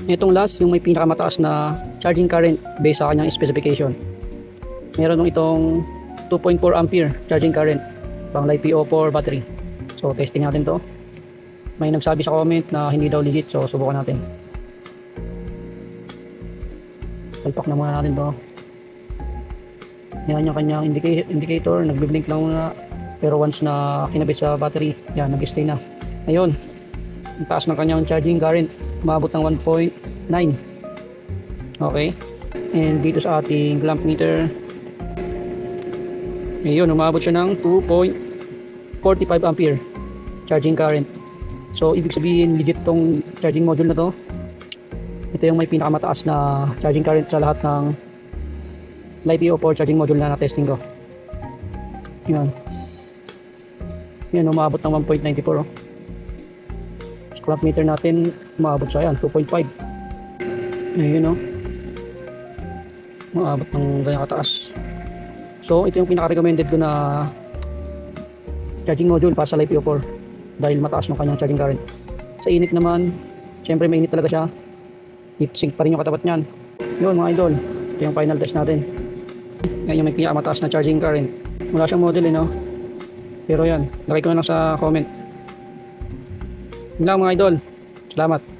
Itong last, yung may pinakamataas na charging current based sa kanyang specification. Meron nung itong 2.4 ampere charging current pang LiPo4 battery. So testing natin to. May nagsabi sa comment na hindi daw legit, so subukan natin. Palpak na muna natin to. Yan yung kanyang indicator, nagbi-blink lang muna. Pero once na kinabit sa battery, yan, nag-stay na. Ayun, ang taas ng kanyang charging current, umabot ng 1.9. Okay, and dito sa ating clamp meter, ayun, umabot siya ng 2.45 ampere charging current. So ibig sabihin legit tong charging module na to. Ito yung may pinakamataas na charging current sa lahat ng LiPo4 charging module na na-testing ko. Yan. Yan, umabot ng 1.94. Oh. Clamp meter natin, umabot siya yan, 2.5. Ayun, oh. Umabot ng ganyan kataas. So, ito yung pinaka-recommended ko na charging module para sa LiPo4 dahil mataas ng kanyang charging current. Sa init naman, syempre mainit talaga siya. Heatsink pa rin yung katapat niyan. Yun mga idol, ito yung final test natin. Yan yung may pinakamataas na charging current. Wala siyang model no? Pero yan, lagay ko na lang sa comment. Yun lang mga idol. Salamat.